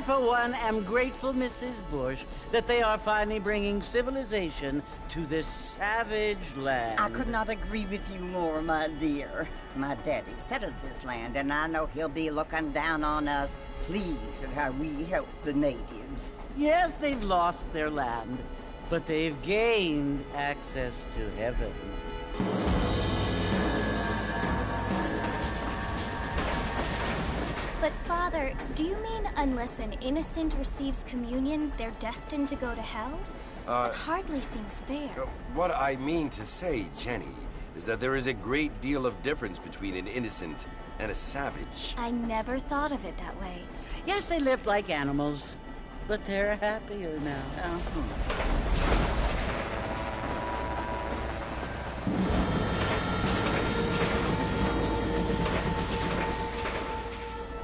for one, am grateful, Mrs. Bush, that they are finally bringing civilization to this savage land. I could not agree with you more, my dear. My daddy settled this land, and I know he'll be looking down on us, pleased at how we help the natives. Yes, they've lost their land, but they've gained access to heaven. But Father, do you mean unless an innocent receives communion, they're destined to go to hell? That hardly seems fair. What I mean to say, Jenny, is that there is a great deal of difference between an innocent and a savage. I never thought of it that way. Yes, they lived like animals, but they're happier now.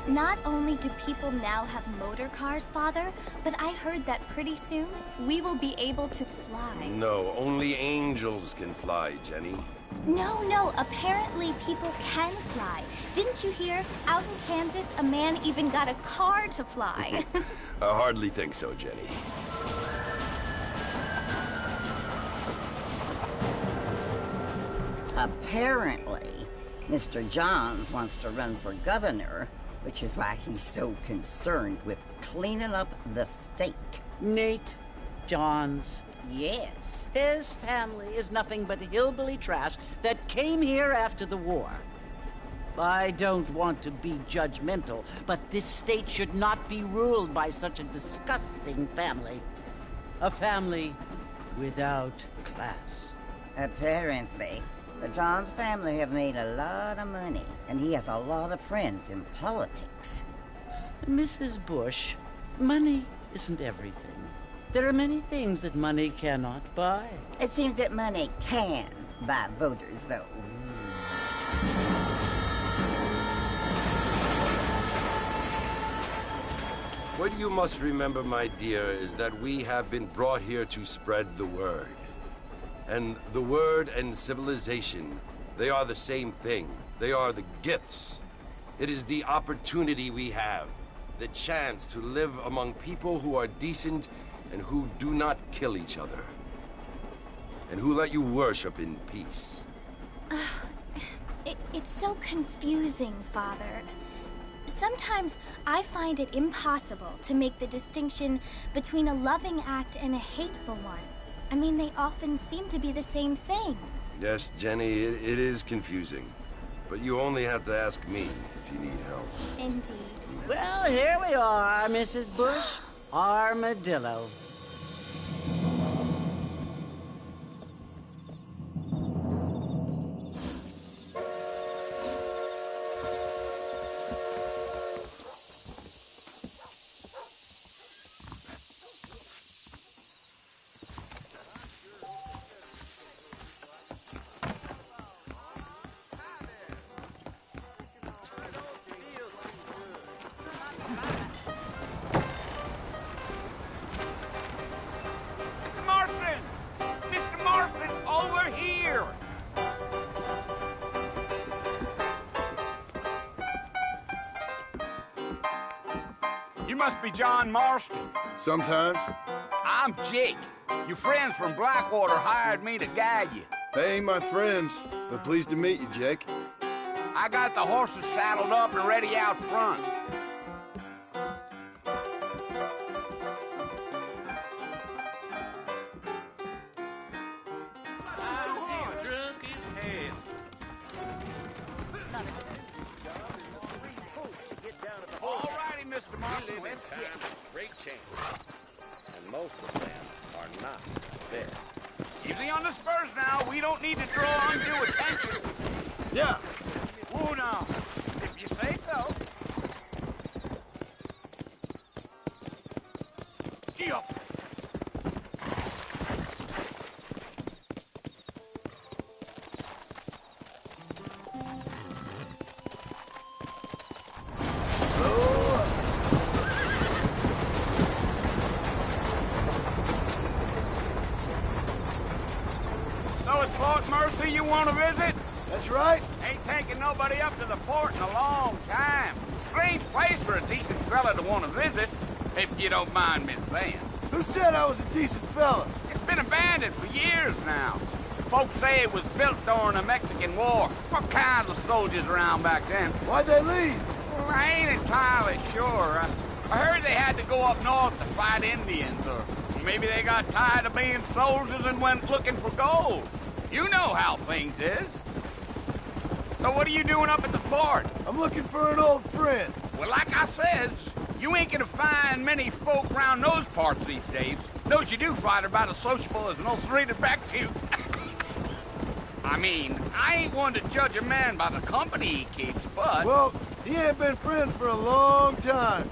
Not only do people now have motor cars, Father, but I heard that pretty soon we will be able to fly. No, only angels can fly, Jenny. No, apparently people can fly. Didn't you hear? Out in Kansas, a man even got a car to fly. I hardly think so, Jenny. Apparently, Mr. Johns wants to run for governor, which is why he's so concerned with cleaning up the state. Nate Johns. Yes. His family is nothing but hillbilly trash that came here after the war. I don't want to be judgmental, but this state should not be ruled by such a disgusting family. A family without class. Apparently. The Johns family have made a lot of money, and he has a lot of friends in politics. Mrs. Bush, money isn't everything. There are many things that money cannot buy. It seems that money can buy voters, though. What you must remember, my dear, is that we have been brought here to spread the word. And the word and civilization, they are the same thing. They are the gifts. It is the opportunity we have, the chance to live among people who are decent and who do not kill each other, and who let you worship in peace. It's so confusing, Father. Sometimes I find it impossible to make the distinction between a loving act and a hateful one. I mean, they often seem to be the same thing. Yes, Jenny, it is confusing. But you only have to ask me if you need help. Indeed. Well, here we are, Mrs. Bush. Armadillo. You must be John Marston. Sometimes. I'm Jake. Your friends from Blackwater hired me to guide you. They ain't my friends, but pleased to meet you, Jake. I got the horses saddled up and ready out front. Mr. Martin. Great chance. And most of them are not there. Easy on the spurs now. We don't need to draw undue attention. Yeah. Whoa now. If you say so. Gee up. So it's Fort Mercy you want to visit? That's right. Ain't taking nobody up to the fort in a long time. Strange place for a decent fella to want to visit. if you don't mind me saying. Who said I was a decent fella? It's been abandoned for years now. Folks say it was built during the Mexican War. What kinds of soldiers around back then? Why'd they leave? Well, I ain't entirely sure. I heard they had to go up north to fight Indians, or maybe they got tired of being soldiers and went looking for gold. You know how things is. So what are you doing up at the fort? I'm looking for an old friend. Well, like I says, you ain't gonna find many folk around those parts these days. Those you do find are about as sociable as an ulcerated back tooth. I mean, I ain't one to judge a man by the company he keeps, but... Well, he ain't been friends for a long time.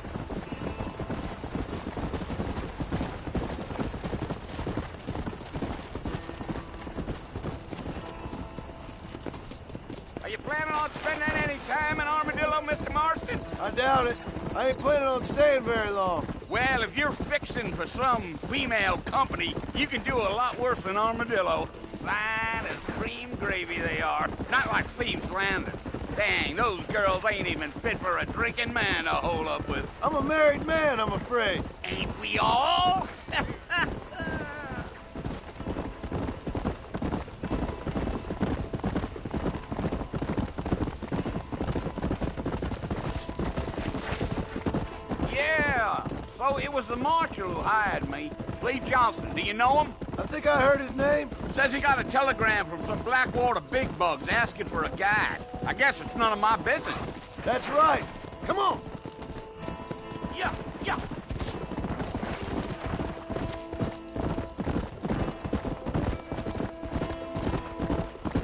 Are you planning on spending any time in Armadillo, Mr. Marston? I doubt it. I ain't planning on staying very long. Well, if you're fixing for some female company, you can do a lot worse than Armadillo. Fine as cream gravy they are. Not like Thieves Landing. Dang, those girls ain't even fit for a drinking man to hole up with. I'm a married man, I'm afraid. Ain't we all? Yeah, so it was the marshal who hired me. Lee Johnson, do you know him? I think I heard his name. Says he got a telegram from some Blackwater big bugs asking for a guide. I guess it's none of my business. That's right. Come on. Yeah, yeah.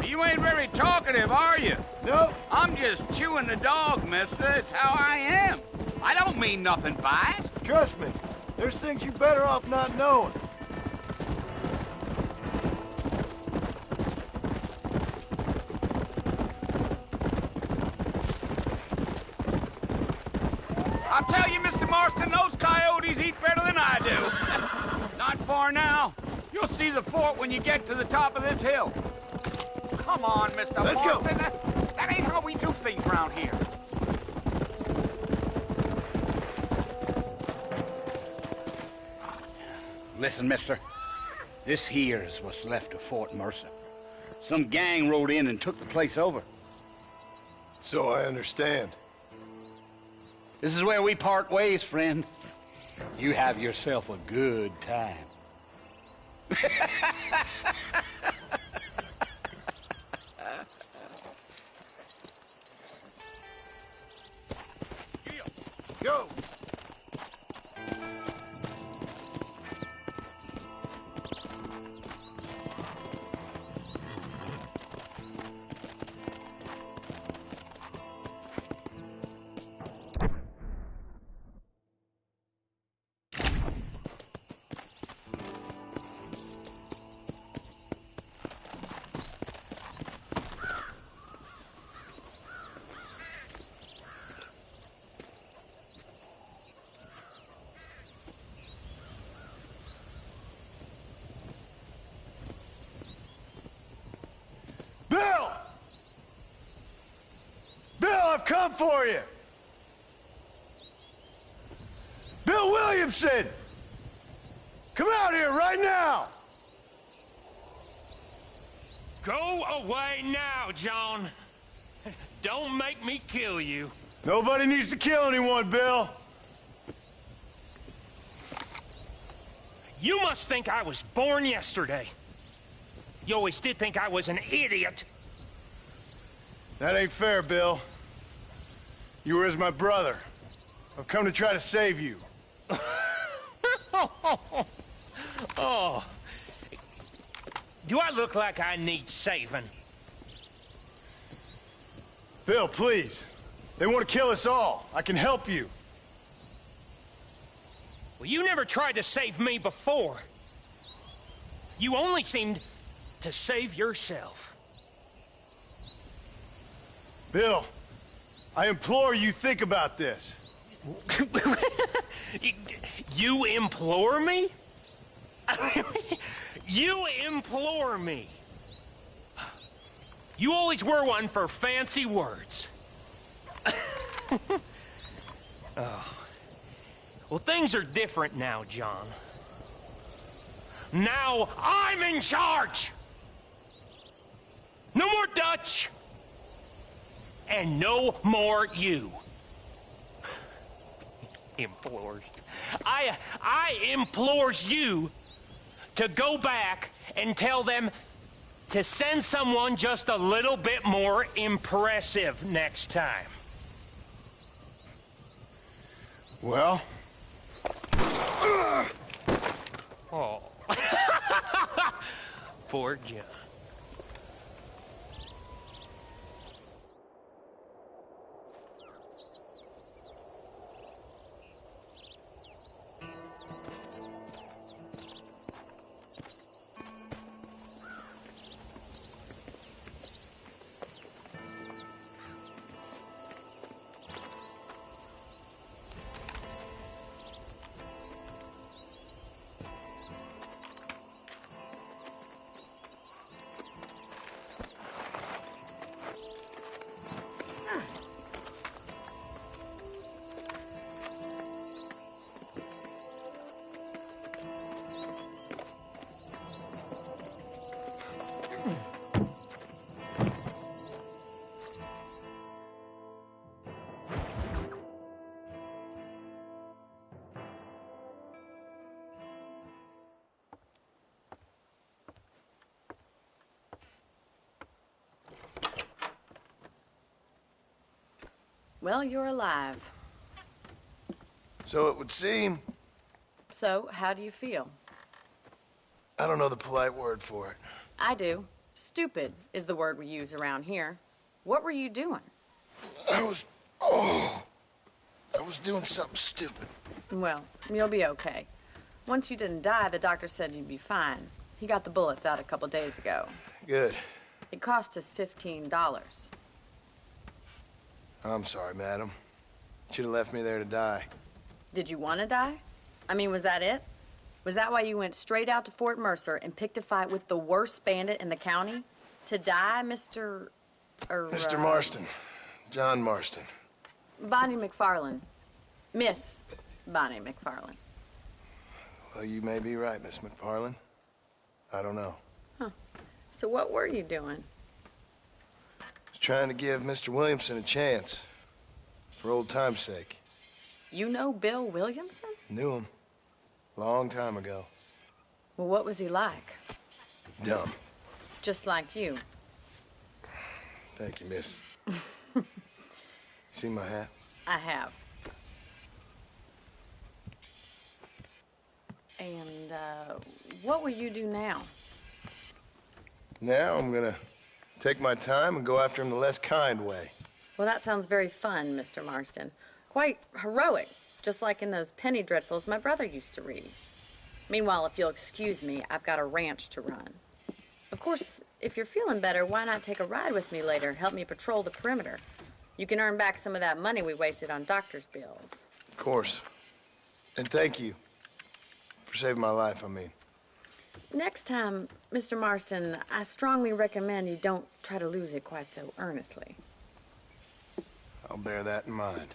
You ain't very talkative, are you? Nope. I'm just chewing the dog, mister. It's how I am. I don't mean nothing by it. Trust me. There's things you better off not knowing. I'll tell you, Mr. Marston, those coyotes eat better than I do. Not far now. You'll see the fort when you get to the top of this hill. Come on, Mr. Let's Marston. go. That ain't how we do things around here. Listen, mister. This here is what's left of Fort Mercer. Some gang rode in and took the place over. So I understand. This is where we part ways, friend. You have yourself a good time. Go. Bill! Bill, I've come for you! Bill Williamson! Come out here right now! Go away now, John. Don't make me kill you. Nobody needs to kill anyone, Bill. You must think I was born yesterday. You always did think I was an idiot. That ain't fair, Bill. You were as my brother. I've come to try to save you. Oh. Do I look like I need saving? Bill, please. They want to kill us all. I can help you. Well, you never tried to save me before. You only seemed to save yourself. Bill, I implore you think about this. You implore me? You implore me. You always were one for fancy words. Oh. Well, things are different now, John. Now I'm in charge! No more Dutch! And no more you. Implores. I implores you to go back and tell them to send someone just a little bit more impressive next time. Well? Oh. Poor John. Well, you're alive. So it would seem. So, how do you feel? I don't know the polite word for it. I do. Stupid is the word we use around here. What were you doing? I was doing something stupid. Well, you'll be okay. Once you didn't die, the doctor said you'd be fine. He got the bullets out a couple days ago. Good. It cost us $15. I'm sorry, madam. Should have left me there to die. Did you want to die? I mean, was that it? Was that why you went straight out to Fort Mercer and picked a fight with the worst bandit in the county? To die, Mr. Mr. Marston. John Marston. Bonnie McFarland. Miss Bonnie McFarland. Well, you may be right, Miss McFarland. I don't know. Huh. So what were you doing? I was trying to give Mr. Williamson a chance. For old time's sake. You know Bill Williamson? Knew him. Long time ago. Well, what was he like? Dumb. Just like you. Thank you, miss. See my hat? I have. And, what will you do now? Now I'm gonna take my time and go after him the less kind way. Well, that sounds very fun, Mr. Marston. Quite heroic, just like in those penny dreadfuls my brother used to read. Meanwhile, if you'll excuse me, I've got a ranch to run. Of course, if you're feeling better, why not take a ride with me later? Help me patrol the perimeter. You can earn back some of that money we wasted on doctor's bills. Of course. And thank you. For saving my life, I mean. Next time, Mr. Marston, I strongly recommend you don't try to lose it quite so earnestly. I'll bear that in mind.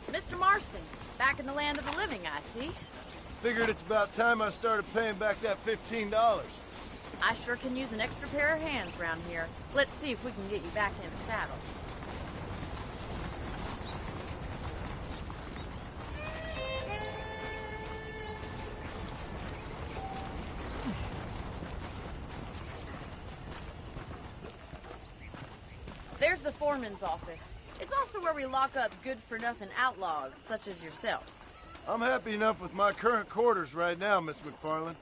Mr. Marston, back in the land of the living, I see. Figured it's about time I started paying back that $15. I sure can use an extra pair of hands around here. Let's see if we can get you back in the saddle. There's the foreman's office. It's also where we lock up good-for-nothing outlaws, such as yourself. I'm happy enough with my current quarters right now, Miss McFarland.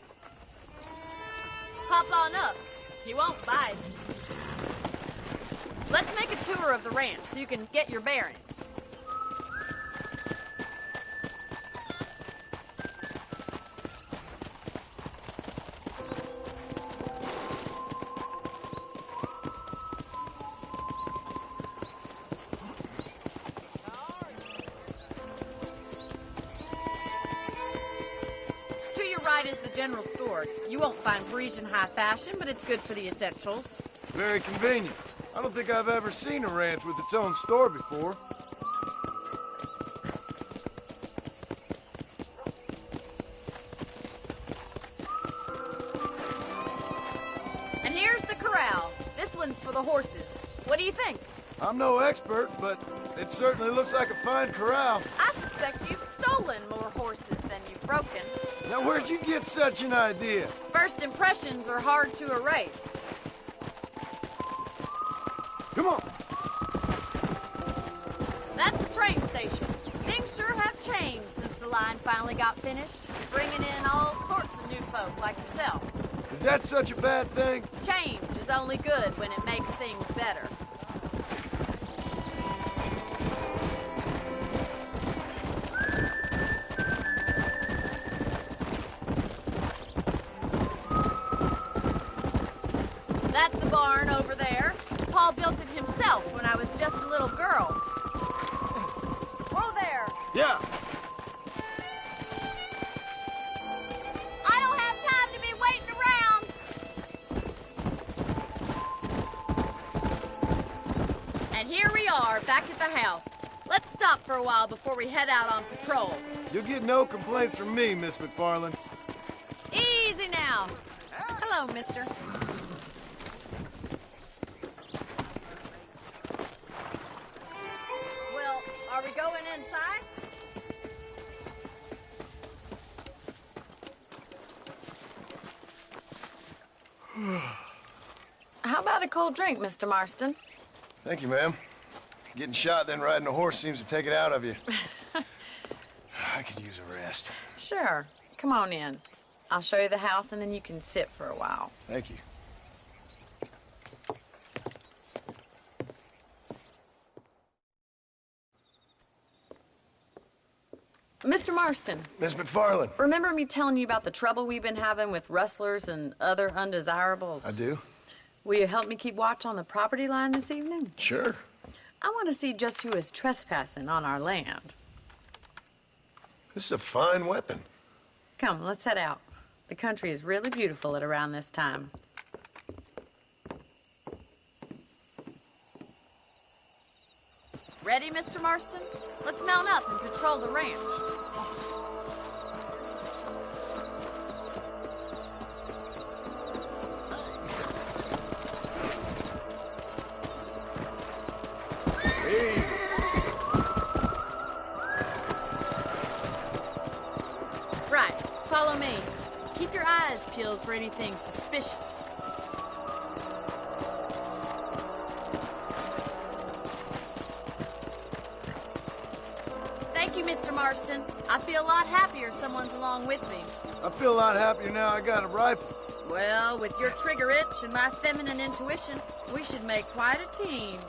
Hop on up. He won't bite. Let's make a tour of the ranch so you can get your bearings. general store. You won't find Parisian high fashion, but it's good for the essentials. Very convenient. I don't think I've ever seen a ranch with its own store before. And here's the corral. This one's for the horses. What do you think? I'm no expert, but it certainly looks like a fine corral. I suspect you've stolen more horses than you've broken. Now, where'd you get such an idea? First impressions are hard to erase. Come on. That's the train station. Things sure have changed since the line finally got finished, bringing in all sorts of new folk like yourself. Is that such a bad thing? Change is only good when it makes things better. That's the barn over there. Paul built it himself when I was just a little girl. Whoa there! Yeah. I don't have time to be waiting around! And here we are, back at the house. Let's stop for a while before we head out on patrol. You'll get no complaints from me, Miss McFarland. Easy now. Hello, mister. Well, are we going inside? How about a cold drink, Mr. Marston? Thank you, ma'am. Getting shot, then riding a horse seems to take it out of you. I could use a rest. Sure. Come on in. I'll show you the house, and then you can sit for a while. Thank you. Mr. Marston, Miss McFarland. remember me telling you about the trouble we've been having with rustlers and other undesirables? I do? Will you help me keep watch on the property line this evening? Sure. I want to see just who is trespassing on our land. This is a fine weapon. Come, let's head out. The country is really beautiful at around this time. Ready, Mr. Marston? Let's mount up and patrol the ranch. Hey. Right, follow me. Keep your eyes peeled for anything suspicious. Thank you, Mr. Marston. I feel a lot happier someone's along with me. I feel a lot happier now I got a rifle. Well, with your trigger itch and my feminine intuition, we should make quite a team.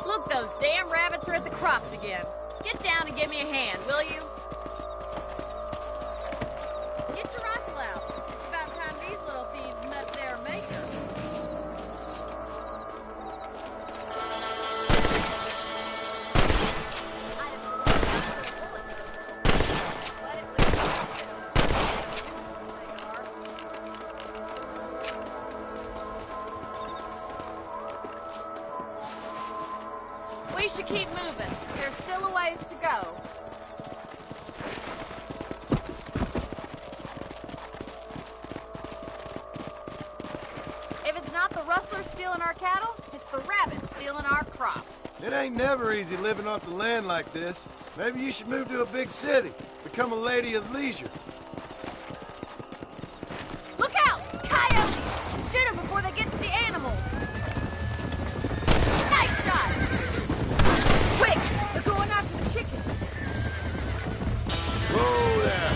Look, those damn rabbits are at the crops again. Get down and give me a hand, will you? Get your rifle out. It's about time these little thieves met their maker. We should keep moving. There's still a ways to go. If it's not the rustlers stealing our cattle, it's the rabbits stealing our crops. It ain't never easy living off the land like this. Maybe you should move to a big city. Become a lady of leisure. Look out! Coyotes! Shoot them before they get to the animals. Nice shot! Quick! They're going after the chicken. Whoa there.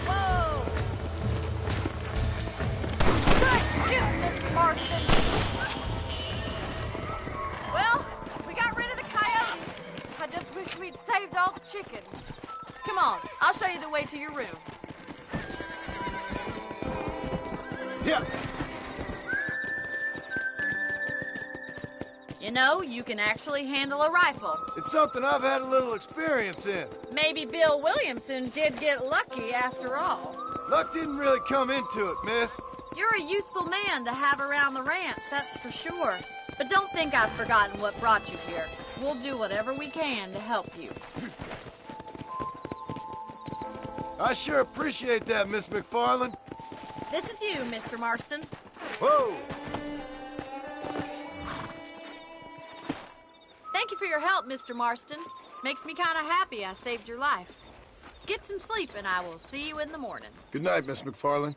Whoa! Miss Marston. Well, we got rid of the coyotes. I just wish we'd saved all the chickens. Come on, I'll show you the way to your room. Yeah. You know, you can actually handle a rifle. It's something I've had a little experience in. Maybe Bill Williamson did get lucky after all. Luck didn't really come into it, miss. You're a useful man to have around the ranch, that's for sure. But don't think I've forgotten what brought you here. We'll do whatever we can to help you. I sure appreciate that, Miss McFarland. This is you, Mr. Marston. Whoa! Thank you for your help, Mr. Marston. Makes me kind of happy I saved your life. Get some sleep, and I will see you in the morning. Good night, Miss McFarland.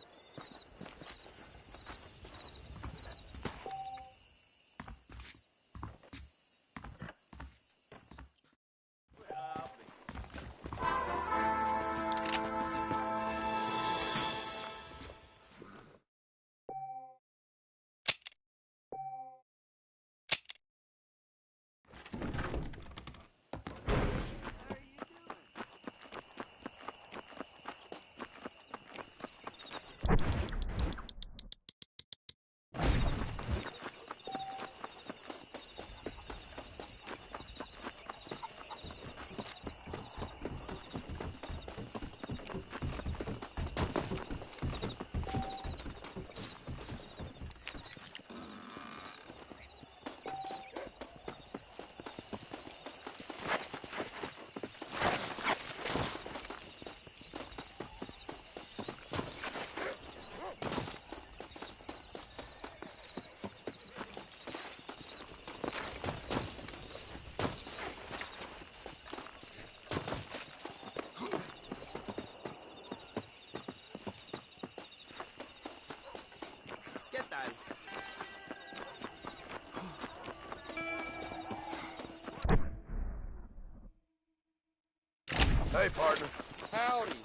Hey, partner. Howdy.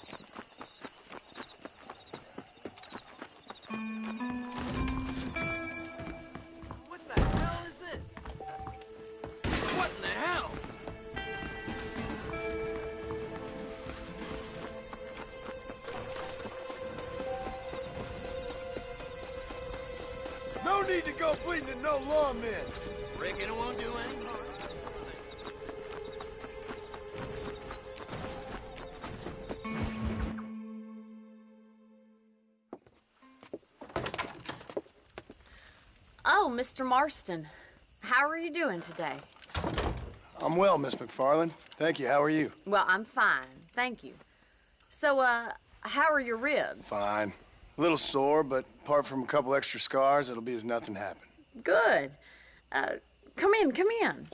What the hell is this? What in the hell? No need to go pleading to no lawmen. Reckon it won't do any harm. Oh, Mr. Marston. How are you doing today? I'm well, Miss McFarland. Thank you. How are you? Well, I'm fine. Thank you. So, how are your ribs? Fine. A little sore, but apart from a couple extra scars, it'll be as nothing happened. Good. Come in, come in.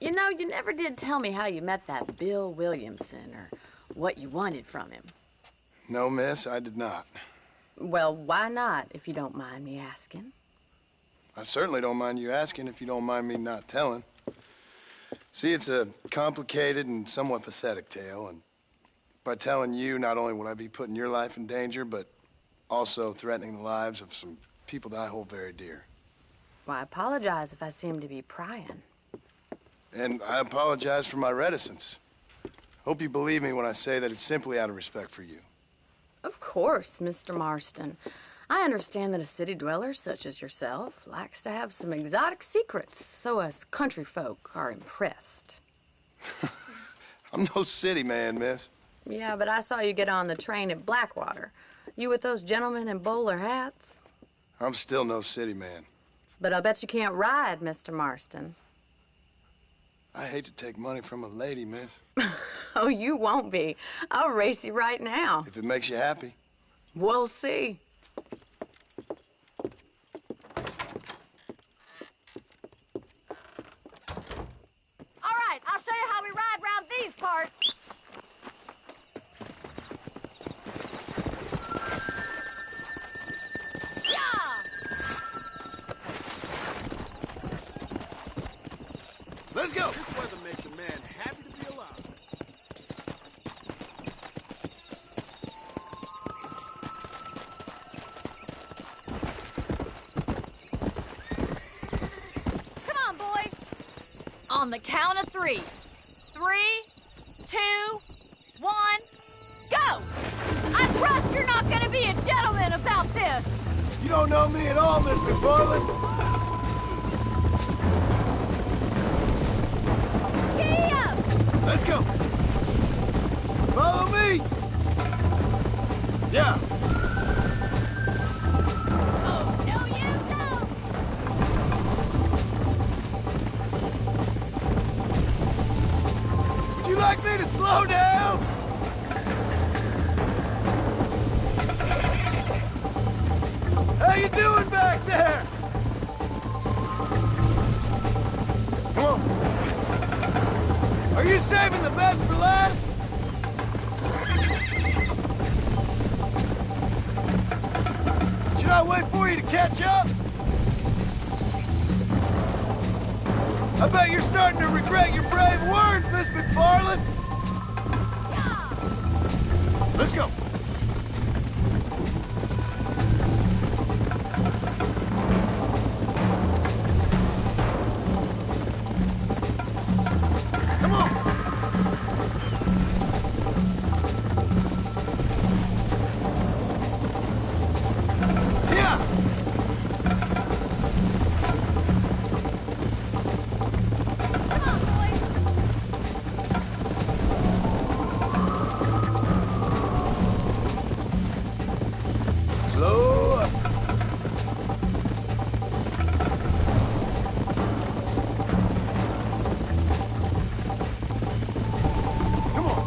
You know, you never did tell me how you met that Bill Williamson or what you wanted from him. No, miss, I did not. Well, why not, if you don't mind me asking? I certainly don't mind you asking if you don't mind me not telling. See, it's a complicated and somewhat pathetic tale, and by telling you, not only would I be putting your life in danger, but also threatening the lives of some people that I hold very dear. Well, I apologize if I seem to be prying. And I apologize for my reticence. Hope you believe me when I say that it's simply out of respect for you. Of course, Mr. Marston. I understand that a city dweller such as yourself likes to have some exotic secrets, so us country folk are impressed. I'm no city man, miss. Yeah, but I saw you get on the train at Blackwater. You with those gentlemen in bowler hats? I'm still no city man. But I'll bet you can't ride, Mr. Marston. I hate to take money from a lady, miss. Oh, you won't be. I'll race you right now. If it makes you happy. We'll see. All right, I'll show you how we ride round these parts. Let's go! This weather makes a man happy to be alive. on the count of 3. 3, 2, 1, go! I trust you're not gonna be a gentleman about this. You don't know me at all, Miss McFarland. Giddy up! Let's go. Follow me. Yeah. Oh, no, you don't! Would you like me to slow down? How you doing back there? Come on. Are you saving the best for last? Should I wait for you to catch up? I bet you're starting to regret your brave words, Miss McFarland. Let's go. Come on. Yeah. Come on, boys! Slow up. Come on.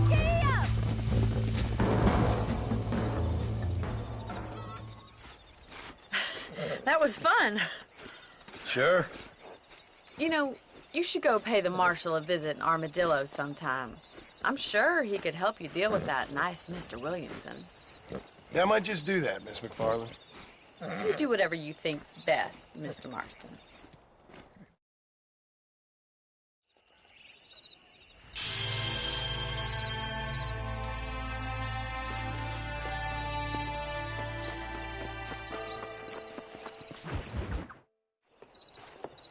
Giddy up! That was fun. Sure. You know, you should go pay the marshal a visit in Armadillo sometime. I'm sure he could help you deal with that nice Mr. Williamson. Yeah, I might just do that, Miss McFarland. You do whatever you think's best, Mr. Marston.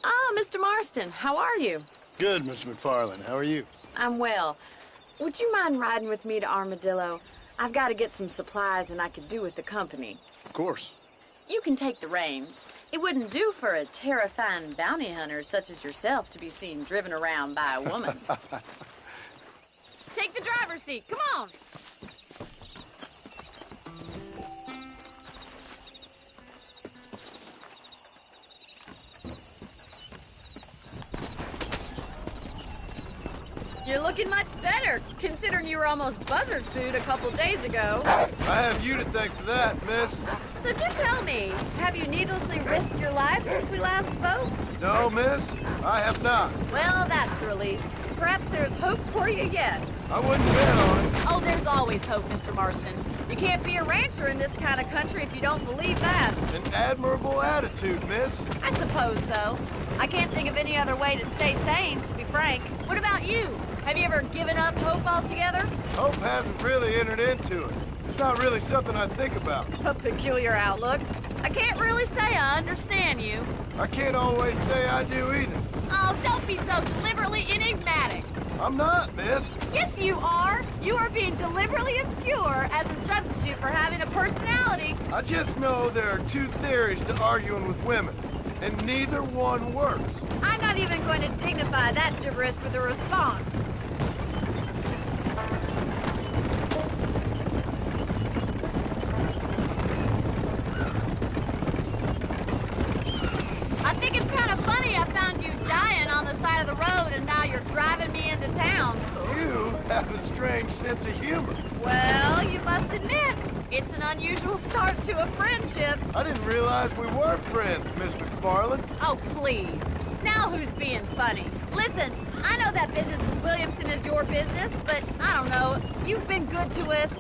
Ah, Mr. Marston, how are you? Good, Miss McFarland. How are you? I'm well. Would you mind riding with me to Armadillo? I've got to get some supplies and I could do with the company. Of course. You can take the reins. It wouldn't do for a terrifying bounty hunter such as yourself to be seen driven around by a woman. Take the driver's seat. Come on. You're looking much better, considering you were almost buzzard food a couple days ago. I have you to thank for that, miss. So do tell me, have you needlessly risked your life since we last spoke? No, miss, I have not. Well, that's a relief. Perhaps there's hope for you yet. I wouldn't bet on it. Oh, there's always hope, Mr. Marston. You can't be a rancher in this kind of country if you don't believe that. An admirable attitude, miss. I suppose so. I can't think of any other way to stay sane, to be frank. What about you? Have you ever given up hope altogether? Hope hasn't really entered into it. It's not really something I think about. A peculiar outlook. I can't really say I understand you. I can't always say I do either. Oh, don't be so deliberately enigmatic. I'm not, miss. Yes, you are. You are being deliberately obscure as a substitute for having a personality. I just know there are two theories to arguing with women, and neither one works. I'm not even going to dignify that gibberish with a response. I think it's kind of funny I found you dying on the side of the road and now you're driving me into town. You have a strange sense of humor. Well, you must admit, it's an unusual start to a friendship. I didn't realize we were friends, Miss McFarland. Oh, please. Now who's being funny? Listen, I know that business with Williamson is your business, but I don't know. You've been good to us.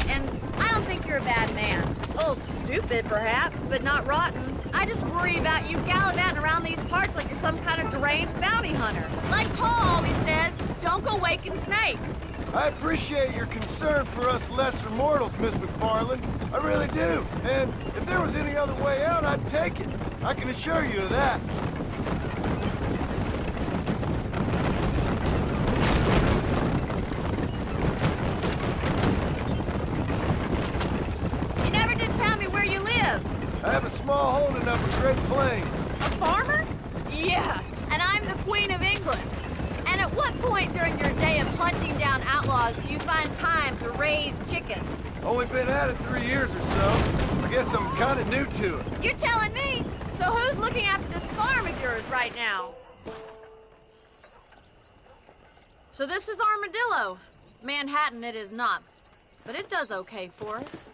And I don't think you're a bad man. A little stupid, perhaps, but not rotten. I just worry about you gallivanting around these parts like you're some kind of deranged bounty hunter. Like Paul always says, don't go waking snakes. I appreciate your concern for us lesser mortals, Miss McFarland. I really do. And if there was any other way out, I'd take it. I can assure you of that. You never did tell me where you live. I have a small holding up in Great Plains. A farmer? Yeah, and I'm the Queen of England. And at what point during your day of hunting down outlaws do you find time to raise chickens? Only been at it 3 years or so. I guess I'm kind of new to it. You're telling me? So who's looking after this farm of yours right now? So this is Armadillo. Manhattan it is not, but it does okay for us.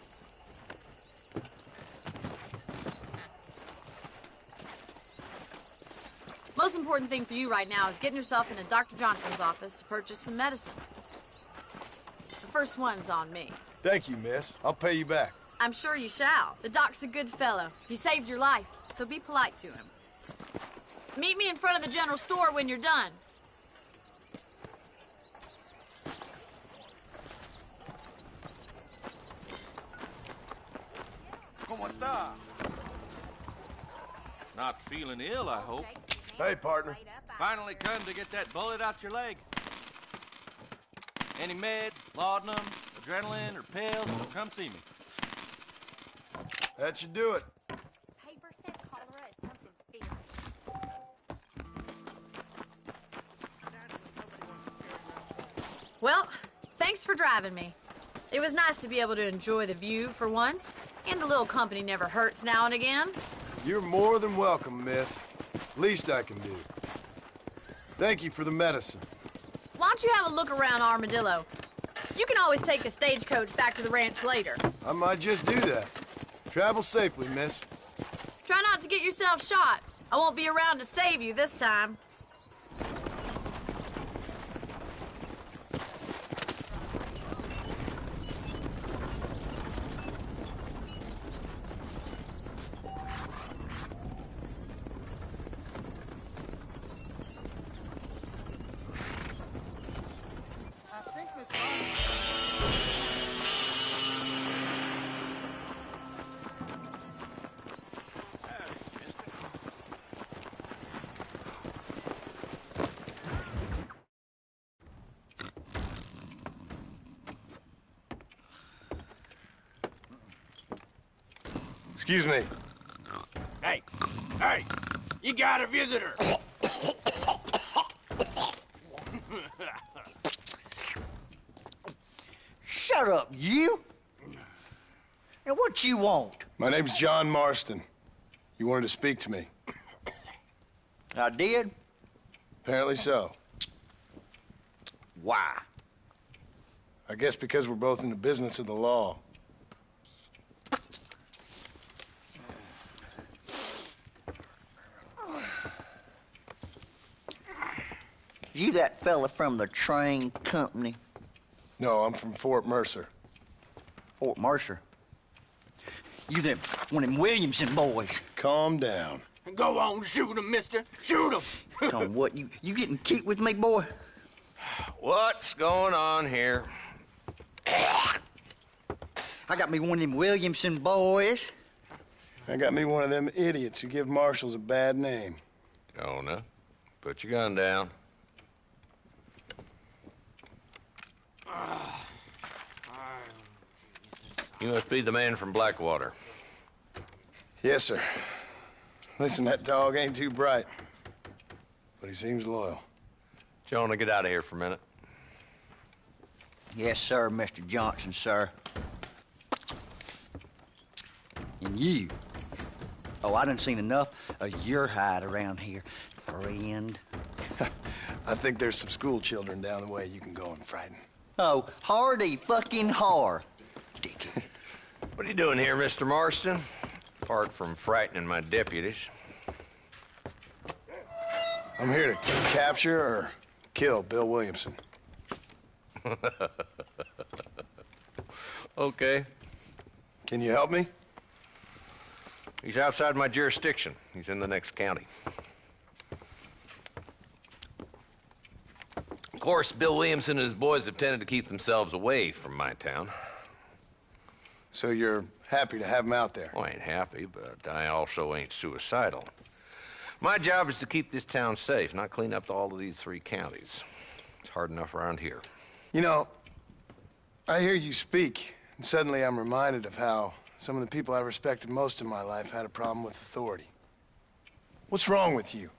Most important thing for you right now is getting yourself into Dr. Johnson's office to purchase some medicine. The first one's on me. Thank you, miss. I'll pay you back. I'm sure you shall. The doc's a good fellow. He saved your life, so be polite to him. Meet me in front of the general store when you're done. ¿Cómo está? Not feeling ill, I hope. Hey, partner. Finally come to get that bullet out your leg. Any meds, laudanum, adrenaline, or pills, come see me. That should do it. Paper said cholera is something fierce. Well, thanks for driving me. It was nice to be able to enjoy the view for once, and a little company never hurts now and again. You're more than welcome, miss. Least I can do. Thank you for the medicine. Why don't you have a look around Armadillo? You can always take a stagecoach back to the ranch later. I might just do that. Travel safely, miss. Try not to get yourself shot. I won't be around to save you this time. Excuse me. Hey, hey, you got a visitor. Shut up, you! Now, what you want? My name's John Marston. You wanted to speak to me. I did? Apparently so. Why? I guess because we're both in the business of the law. You that fella from the train company? No, I'm from Fort Mercer. Fort Mercer? You them one of them Williamson boys? Calm down. Go on, shoot him, mister. Shoot him. Come on, what, you getting kicked with me, boy? What's going on here? I got me one of them Williamson boys. I got me one of them idiots who give marshals a bad name. Jonah, put your gun down. You must be the man from Blackwater. Yes, sir. Listen, that dog ain't too bright, but he seems loyal. Jonah, get out of here for a minute. Yes, sir, Mr. Johnson, sir. And you, Oh, I done seen enough of your hide around here, friend. I think there's some school children down the way you can go and frighten. Oh, hardy fucking har. Dickhead. What are you doing here, Mr. Marston? Apart from frightening my deputies. I'm here to capture or kill Bill Williamson. Okay. Can you help me? He's outside my jurisdiction. He's in the next county. Of course, Bill Williamson and his boys have tended to keep themselves away from my town. So you're happy to have him out there? Well, I ain't happy, but I also ain't suicidal. My job is to keep this town safe, not clean up all of these 3 counties. It's hard enough around here. You know, I hear you speak, and suddenly I'm reminded of how some of the people I respected most in my life had a problem with authority. What's wrong with you?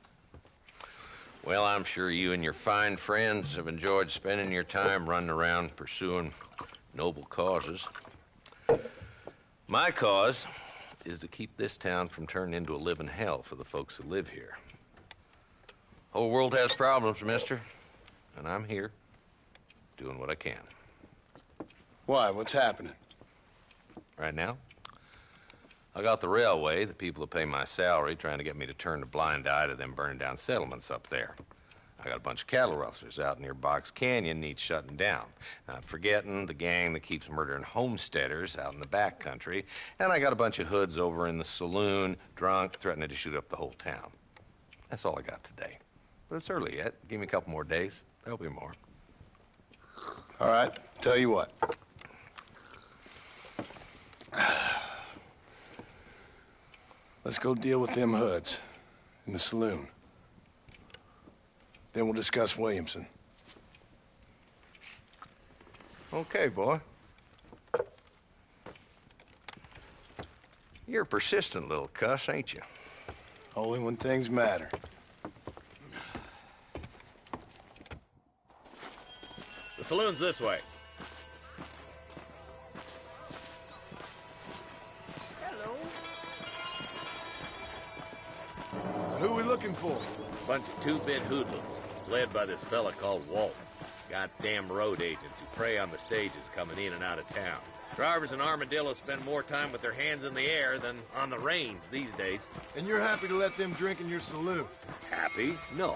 Well, I'm sure you and your fine friends have enjoyed spending your time running around pursuing noble causes. My cause is to keep this town from turning into a living hell for the folks who live here. Whole world has problems, mister, and I'm here doing what I can. Why? What's happening? Right now, I got the railway, the people who pay my salary, trying to get me to turn a blind eye to them burning down settlements up there. I got a bunch of cattle rustlers out near Box Canyon needs shutting down. Not forgetting the gang that keeps murdering homesteaders out in the back country. And I got a bunch of hoods over in the saloon, drunk, threatening to shoot up the whole town. That's all I got today. But it's early yet. Give me a couple more days. There'll be more. All right, tell you what. Let's go deal with them hoods in the saloon. Then we'll discuss Williamson. Okay, boy. You're a persistent little cuss, ain't you? Only when things matter. The saloon's this way. So who are we looking for? Bunch of two-bit hoodlums, led by this fella called Walton. Goddamn road agents who prey on the stages coming in and out of town. Drivers in Armadillo spend more time with their hands in the air than on the reins these days. And you're happy to let them drink in your saloon? Happy? No.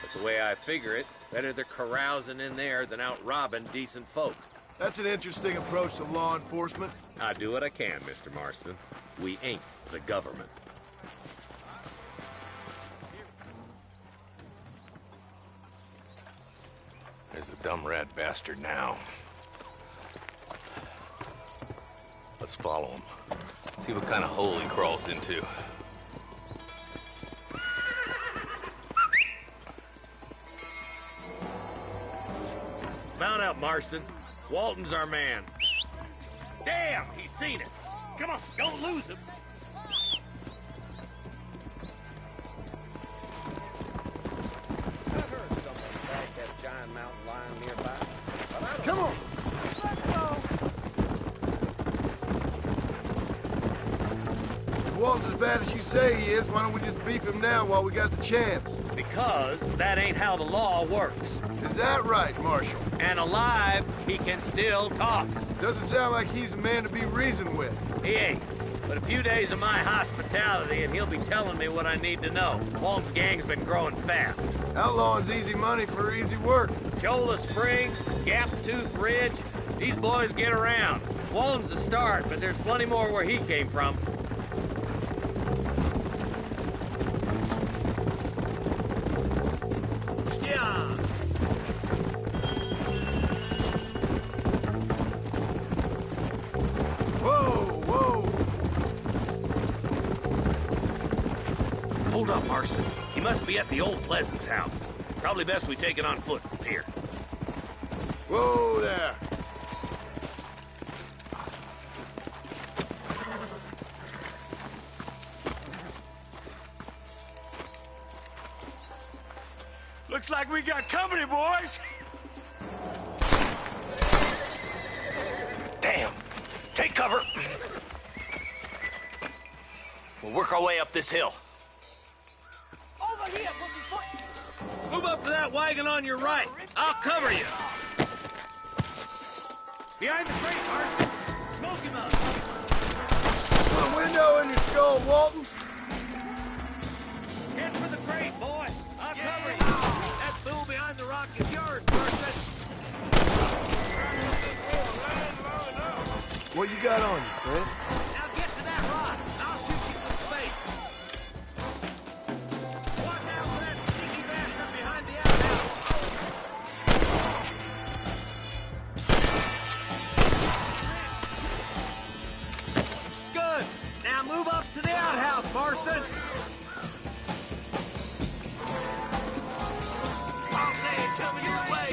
But the way I figure it, better they're carousing in there than out robbing decent folk. That's an interesting approach to law enforcement. I do what I can, Mr. Marston. We ain't the government. There's the dumb rat bastard now. Let's follow him. See what kind of hole he crawls into. Mount up, Marston. Walton's our man. Damn, he's seen us. Come on, don't lose him. I heard someone bagged that giant mountain lion nearby. But I don't Come on! If Walton's as bad as you say he is, why don't we just beef him now while we got the chance? Because that ain't how the law works. Is that right, Marshal? And alive, he can still talk. Doesn't sound like he's a man to be reasoned with. He ain't. But a few days of my hospitality and he'll be telling me what I need to know. Walton's gang's been growing fast. Outlawing's easy money for easy work. Cholla Springs, Gap Tooth Ridge, these boys get around. Walton's a start, but there's plenty more where he came from. Yeah. Hold up, Marston. He must be at the old Pleasance house. Probably best we take it on foot from here. Whoa there. Looks like we got company, boys. Damn. Take cover. We'll work our way up this hill. Over here, put your foot. Move up to that wagon on your right. I'll cover you. Behind the crate, Mark. Smoke him up. Put a window in your skull, Walton. Head for the crate, boy. I'll cover you. That fool behind the rock is yours, Marston. What you got on you, friend? Now get to that rock. I'll shoot you some space. Watch out for that sneaky bastard behind the outhouse. Good. Now move up to the outhouse, Marston. I'll say it coming your way.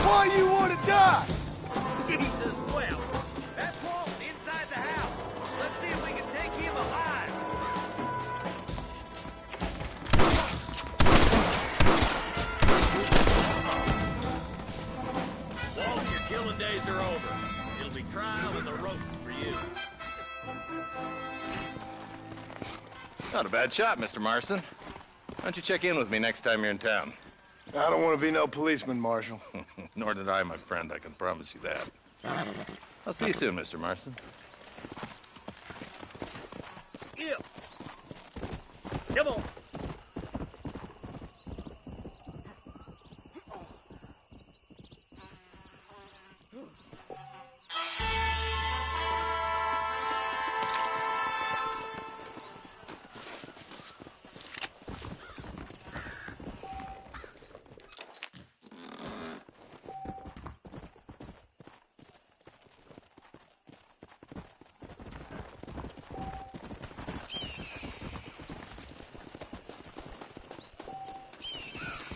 Why you want to die? Jesus, well, that's Walton inside the house. Let's see if we can take him alive. Walton, your killing days are over. It'll be trial and the rope for you. Not a bad shot, Mr. Marston. Why don't you check in with me next time you're in town? I don't want to be no policeman, Marshal. Nor did I, my friend. I can promise you that. I'll see you soon, Mr. Marston. Yeah. Come on.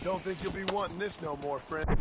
Don't think you'll be wanting this no more, friend.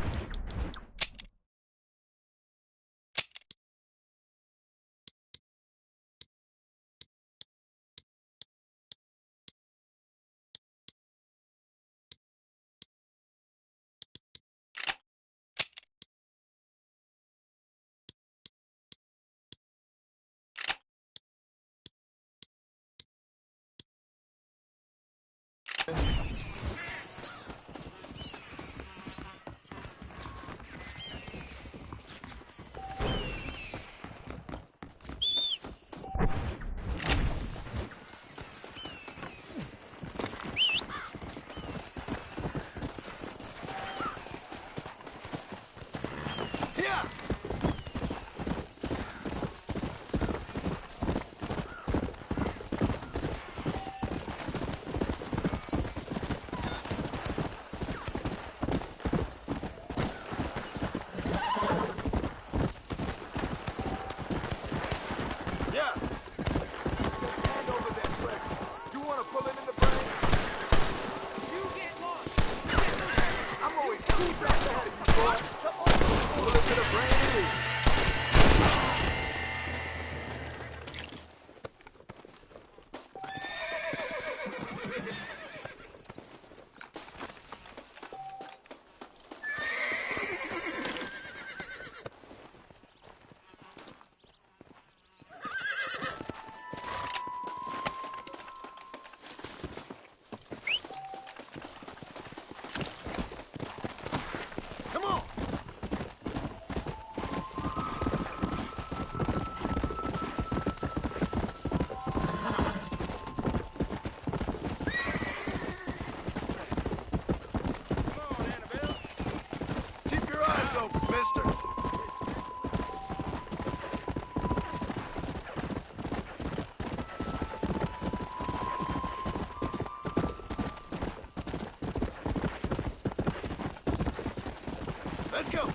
Let's go.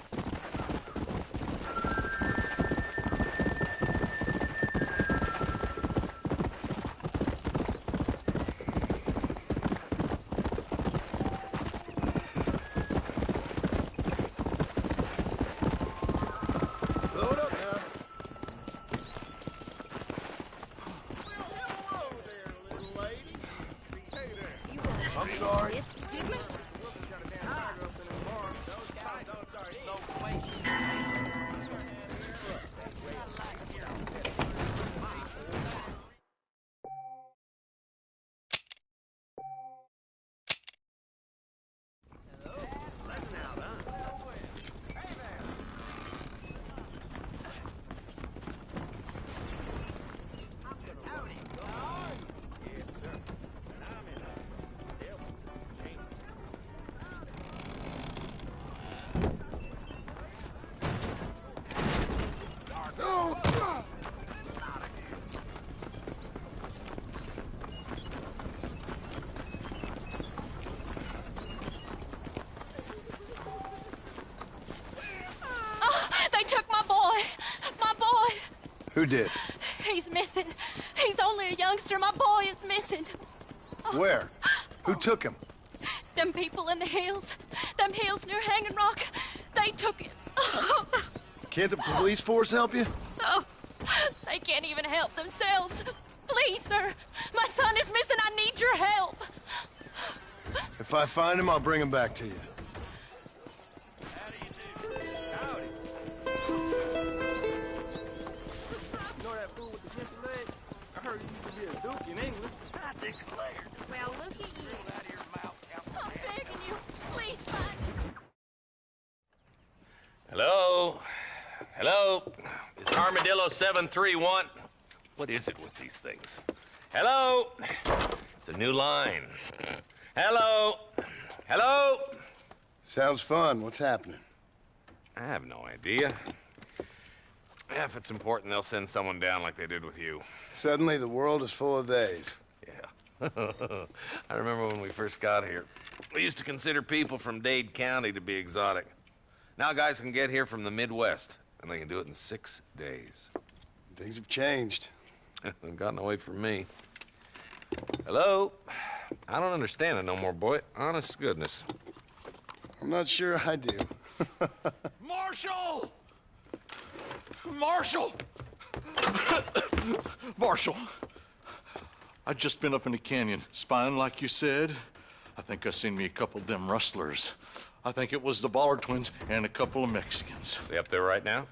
Load up now. Hello there, little lady. Hey there. I'm sorry. Who did? He's missing. He's only a youngster. My boy is missing. Where? Who took him? Them people in the hills. Them hills near Hanging Rock. They took him. Can't the police force help you? Oh, they can't even help themselves. Please, sir. My son is missing. I need your help. If I find him, I'll bring him back to you. Well, look at you. I'm begging you. Please find me. Hello? Hello? Is Armadillo 731? What is it with these things? Hello? It's a new line. Hello? Hello? Sounds fun. What's happening? I have no idea. Yeah, if it's important, they'll send someone down like they did with you. Suddenly, the world is full of theys. Yeah. I remember when we first got here. We used to consider people from Dade County to be exotic. Now guys can get here from the Midwest, and they can do it in 6 days. Things have changed. They've gotten away from me. Hello? I don't understand it no more, boy. Honest to goodness. I'm not sure I do. Marshal! Marshal! Marshal! I'd just been up in the canyon, spying like you said. I think I seen me a couple of them rustlers. I think it was the Ballard twins and a couple of Mexicans. They up there right now?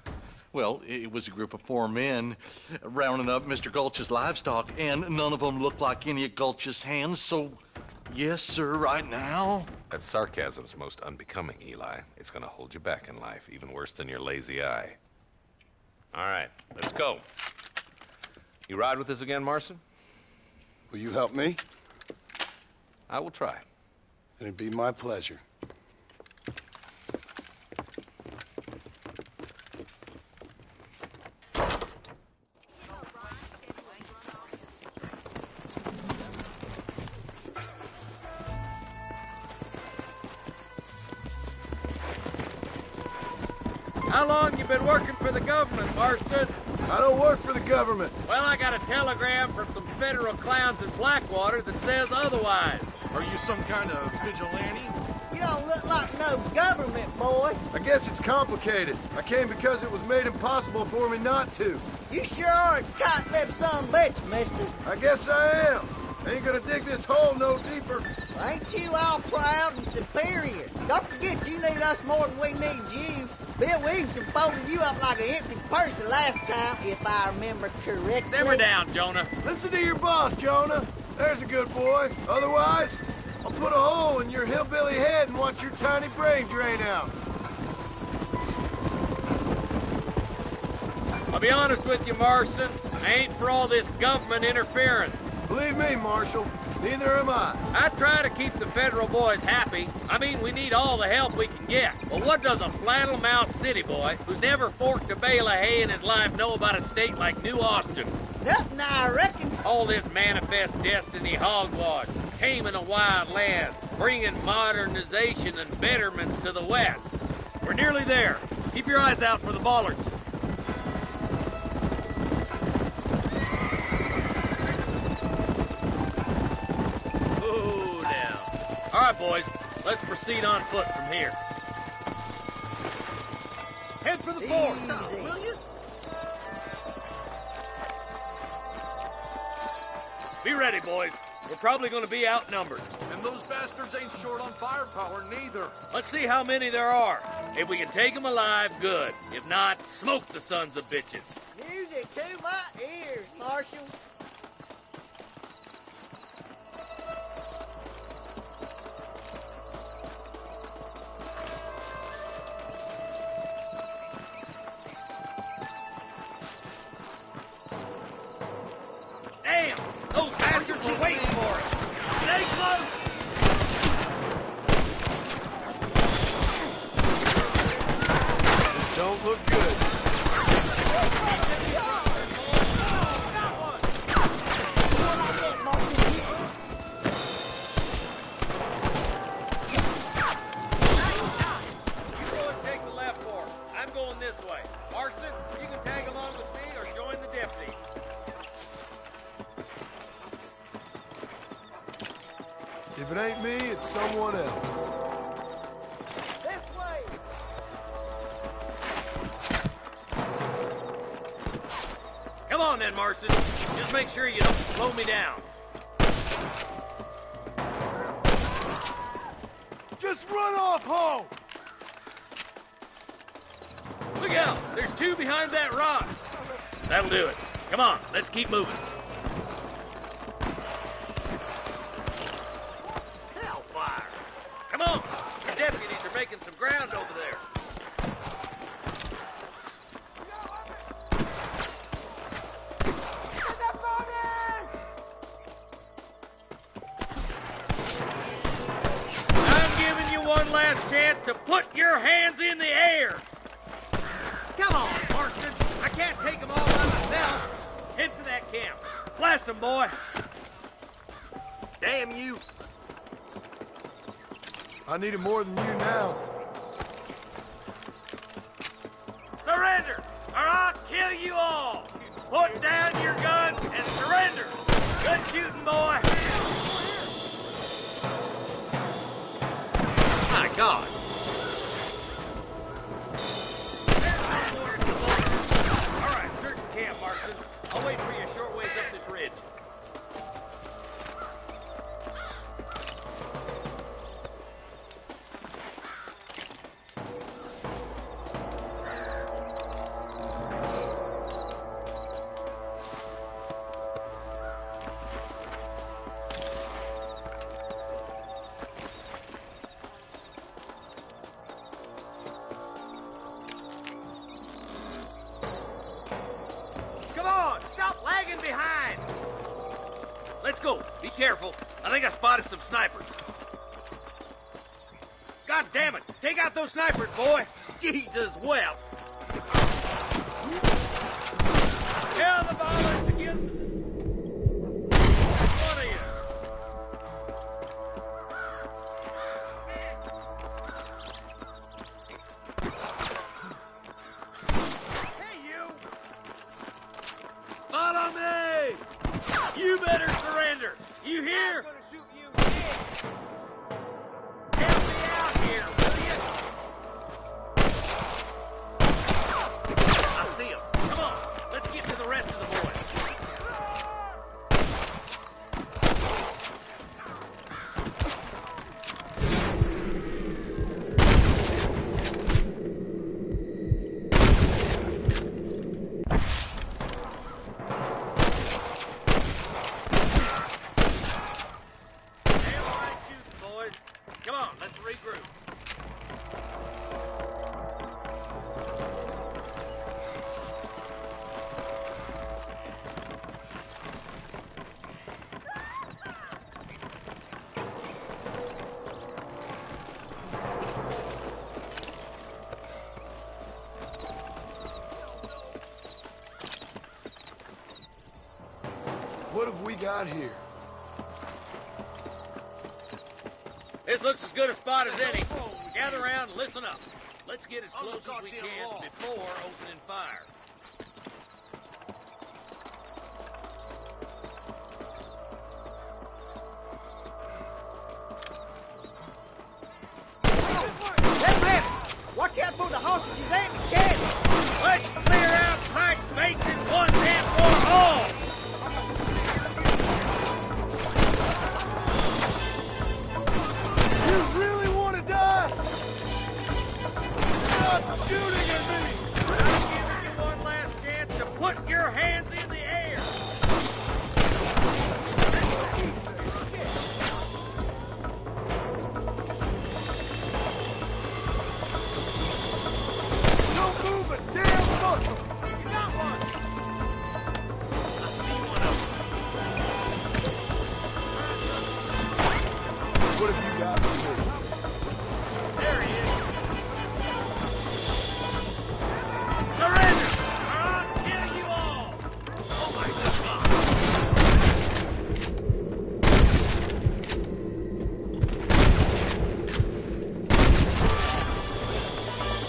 Well, it was a group of 4 men rounding up Mr. Gulch's livestock, and none of them looked like any of Gulch's hands, so yes, sir, right now. That sarcasm's most unbecoming, Eli. It's gonna hold you back in life, even worse than your lazy eye. All right, let's go. You ride with us again, Marston? Will you help me? I will try. It'd be my pleasure. How long you been working for the government, Marston? I don't work for the government. Well, I got a telegram from some federal clowns in Blackwater that says otherwise. Are you some kind of vigilante? You don't look like no government, boy. I guess it's complicated. I came because it was made impossible for me not to. You sure are a tight-lipped son of a bitch, mister. I guess I am. Ain't gonna dig this hole no deeper. Well, ain't you all proud and superior? Don't forget you need us more than we need you. Bill Williamson folded you up like an empty purse the last time, if I remember correctly. Simmer down, Jonah. Listen to your boss, Jonah. There's a good boy. Otherwise, I'll put a hole in your hillbilly head and watch your tiny brain drain out. I'll be honest with you, Marston. I ain't for all this government interference. Believe me, Marshal, neither am I. I try to keep the federal boys happy. I mean, we need all the help we can get. Well, what does a flannel-mouthed city boy who's never forked a bale of hay in his life know about a state like New Austin? Nothing, I reckon. All this manifest destiny hogwash, taming a wild land, bringing modernization and betterments to the West. We're nearly there. Keep your eyes out for the Ballards. All right, boys, let's proceed on foot from here. Head for the fort, will you? Be ready, boys. We're probably going to be outnumbered. And those bastards ain't short on firepower, neither. Let's see how many there are. If we can take them alive, good. If not, smoke the sons of bitches. Music to my ears, Marshal. Damn! Those bastards are waiting for us! Stay close! This don't look good. If it ain't me, it's someone else. This way! Come on then, Marston. Just make sure you don't slow me down. Just run off home! Look out! There's two behind that rock. That'll do it. Come on, let's keep moving. Hellfire! Come on! The deputies are making some ground over there. I'm giving you one last chance to put your hands in the air. Come on, Marston. I can't take them all by myself. Head for that camp. Blast them, boy. Damn you. I need it more than you now. Surrender, or I'll kill you all. Put down your guns and surrender. Good shooting, boy. My God. All right, search the camp, Marston. I'll wait for you a short ways up this ridge. Come on, stop lagging behind. Let's go. Be careful. I think I spotted some snipers. God damn it. Take out those snipers, boy. Jesus wept. Tell the ballers to get one of you. Hey, you. Follow me. You better surrender. You hear? I'm gonna shoot you dead. Help me out here, will you? I see him. Come on. Let's get to the rest of the boys. Damn right shooting, boys. Come on, let's regroup. What have we got here? This looks as good a spot as any. Gather around and listen up. Let's get as close as we can before opening fire. Hey, man! Watch out for the hostages and the cannon! Let's clear out Pike's Basin once and for all! You really want to die? Stop shooting at me! I'm giving you one last chance to put your hands in the air! Don't move a damn muscle! You got one! I see one of them. What have you got for me? There he is. Surrender, or I'll kill you all! Oh my God!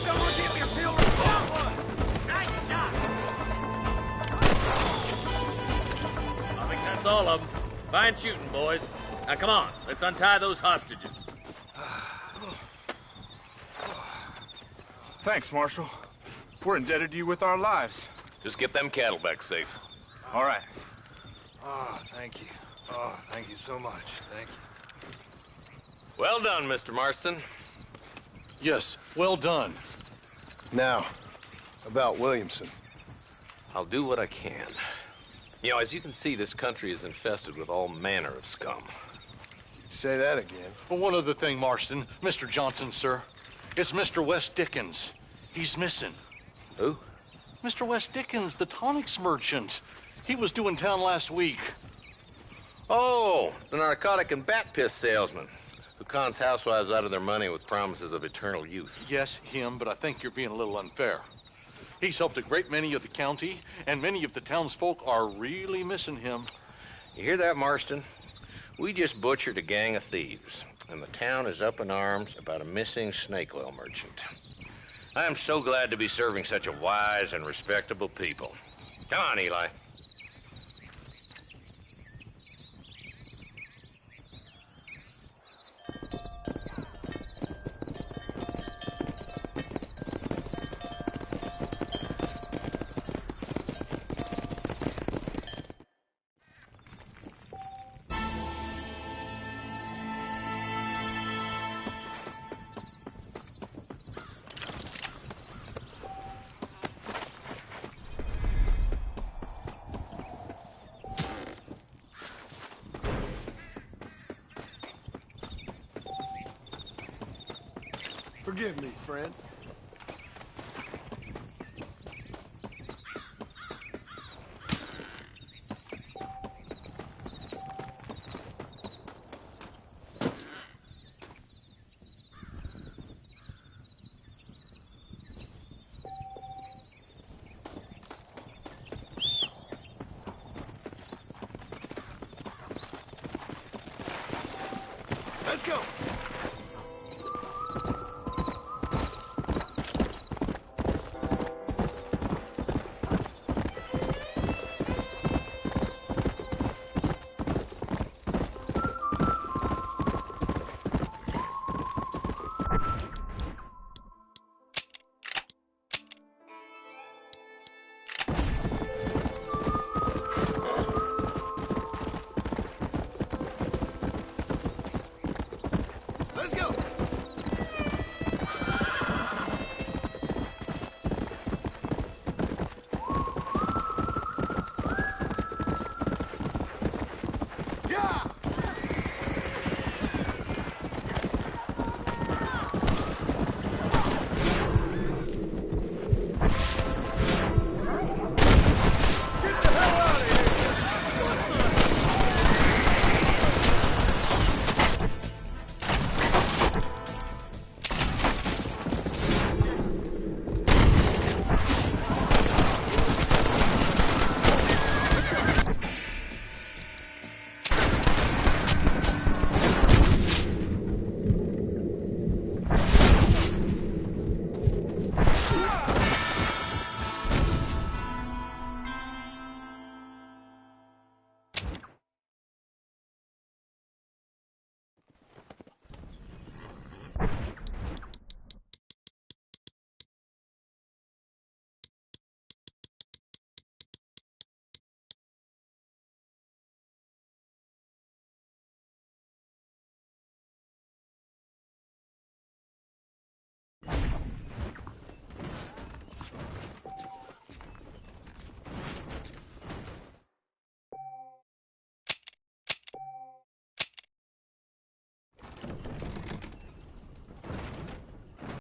Someone give me a pill or one! Nice shot! I think that's all of them. If I Fine shooting, boys. Now come on, let's untie those hostages. Thanks, Marshal. We're indebted to you with our lives. Just get them cattle back safe. All right. Oh, thank you. Oh, thank you so much. Thank you. Well done, Mr. Marston. Yes, well done. Now, about Williamson. I'll do what I can. You know, as you can see, this country is infested with all manner of scum. Say that again. Well, one other thing, Marston. Mr. Johnson, sir. It's Mr. West Dickens. He's missing. Who? Mr. West Dickens, the tonics merchant. He was due in town last week. Oh, the narcotic and bat piss salesman who cons housewives out of their money with promises of eternal youth. Yes, him, but I think you're being a little unfair. He's helped a great many of the county, and many of the townsfolk are really missing him. You hear that, Marston? We just butchered a gang of thieves, and the town is up in arms about a missing snake oil merchant. I am so glad to be serving such a wise and respectable people. Come on, Eli. Forgive me, friend. Let's go! Let's go!